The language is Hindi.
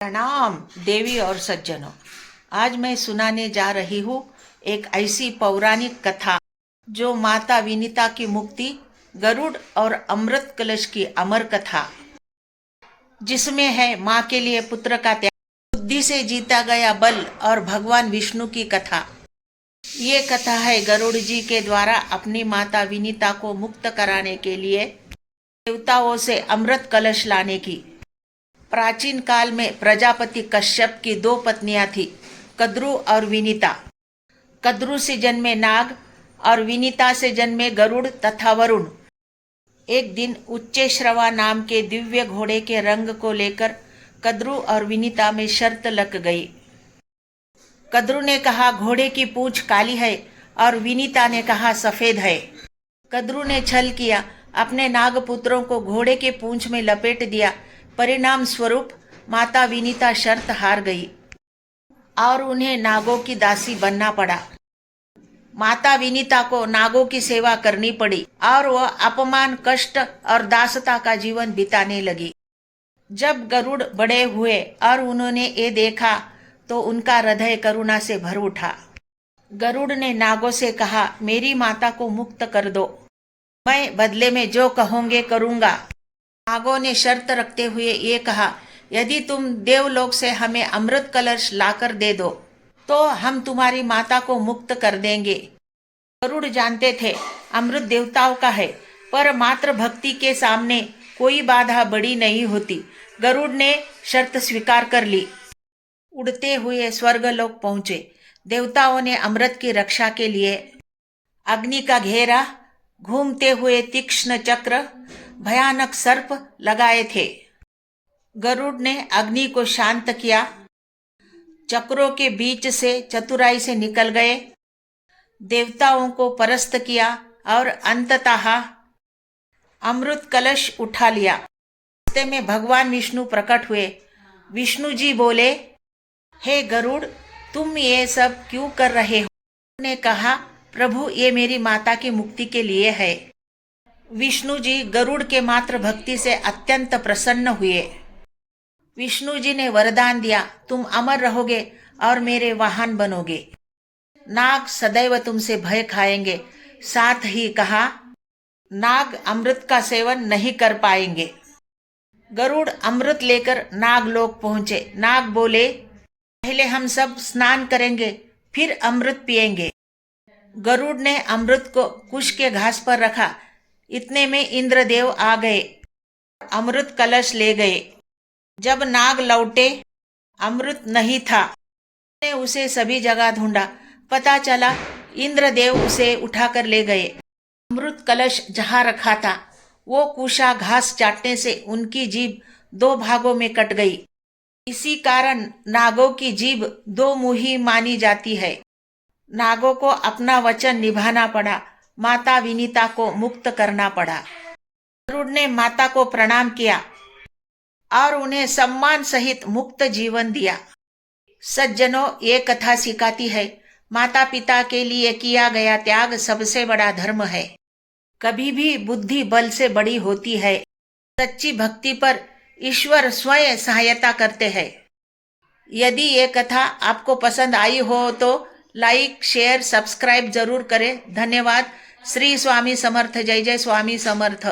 प्रणाम देवी और सज्जनों। आज मैं सुनाने जा रही हूँ एक ऐसी पौराणिक कथा जो माता विनीता की मुक्ति, गरुड़ और अमृत कलश की अमर कथा, जिसमें है माँ के लिए पुत्र का त्याग, बुद्धि से जीता गया बल और भगवान विष्णु की कथा। ये कथा है गरुड़ जी के द्वारा अपनी माता विनीता को मुक्त कराने के लिए देवताओं से अमृत कलश लाने की। प्राचीन काल में प्रजापति कश्यप की दो पत्नियां थी, कद्रु और विनीता। कद्रु से जन्मे नाग और विनीता से जन्मे गरुड़ तथा वरुण। एक दिन उच्चैश्रवा नाम के दिव्य घोड़े के रंग को लेकर कद्रु और विनीता में शर्त लग गई। कद्रु ने कहा घोड़े की पूंछ काली है और विनीता ने कहा सफेद है। कद्रु ने छल किया, अपने नागपुत्रों को घोड़े के पूंछ में लपेट दिया। परिणाम स्वरूप माता विनीता शर्त हार गई और उन्हें नागों की दासी बनना पड़ा। माता विनीता को नागों की सेवा करनी पड़ी और वह अपमान, कष्ट और दासता का जीवन बिताने लगी। जब गरुड़ बड़े हुए और उन्होंने ये देखा तो उनका हृदय करुणा से भर उठा। गरुड़ ने नागों से कहा, मेरी माता को मुक्त कर दो, मैं बदले में जो कहोगे करूंगा। नागों ने शर्त रखते हुए ये कहा, यदि तुम देवलोक से हमें अमृत कलश लाकर दे दो तो हम तुम्हारी माता को मुक्त कर देंगे। गरुड़ जानते थे अमृत देवताओं का है, पर मात्र भक्ति के सामने कोई बाधा बड़ी नहीं होती। गरुड़ ने शर्त स्वीकार कर ली। उड़ते हुए स्वर्गलोक पहुंचे। देवताओं ने अमृत की रक्षा के लिए अग्नि का घेरा, घूमते हुए तीक्ष्ण चक्र, भयानक सर्प लगाए थे। गरुड़ ने अग्नि को शांत किया, चक्रों के बीच से चतुराई से निकल गए, देवताओं को परास्त किया और अंततः अमृत कलश उठा लिया। रास्ते में भगवान विष्णु प्रकट हुए। विष्णु जी बोले, हे गरुड़, तुम ये सब क्यों कर रहे हो? ने कहा, प्रभु, ये मेरी माता की मुक्ति के लिए है। विष्णु जी गरुड़ के मात्र भक्ति से अत्यंत प्रसन्न हुए। विष्णु जी ने वरदान दिया, तुम अमर रहोगे और मेरे वाहन बनोगे। नाग सदैव तुमसे भय खाएंगे। साथ ही कहा, नाग अमृत का सेवन नहीं कर पाएंगे। गरुड़ अमृत लेकर नागलोक पहुंचे। नाग बोले, पहले हम सब स्नान करेंगे, फिर अमृत पिएंगे। गरुड़ ने अमृत को कुश के घास पर रखा। इतने में इंद्रदेव आ गए, अमृत कलश ले गए। जब नाग लौटे, अमृत नहीं था। ने उसे सभी जगह ढूंढा, पता चला इंद्रदेव उसे उठाकर ले गए। अमृत कलश जहाँ रखा था वो कुशा घास चाटने से उनकी जीभ दो भागों में कट गई। इसी कारण नागों की जीभ दो मुही मानी जाती है। नागों को अपना वचन निभाना पड़ा, माता विनीता को मुक्त करना पड़ा। गरुड़ ने माता को प्रणाम किया और उन्हें सम्मान सहित मुक्त जीवन दिया। सज्जनों, ये कथा सिखाती है, माता पिता के लिए किया गया त्याग सबसे बड़ा धर्म है। कभी भी बुद्धि बल से बड़ी होती है। सच्ची भक्ति पर ईश्वर स्वयं सहायता करते हैं। यदि ये कथा आपको पसंद आई हो तो लाइक, शेयर, सब्सक्राइब जरूर करें। धन्यवाद। श्री स्वामी समर्थ। जय जय स्वामी समर्थ।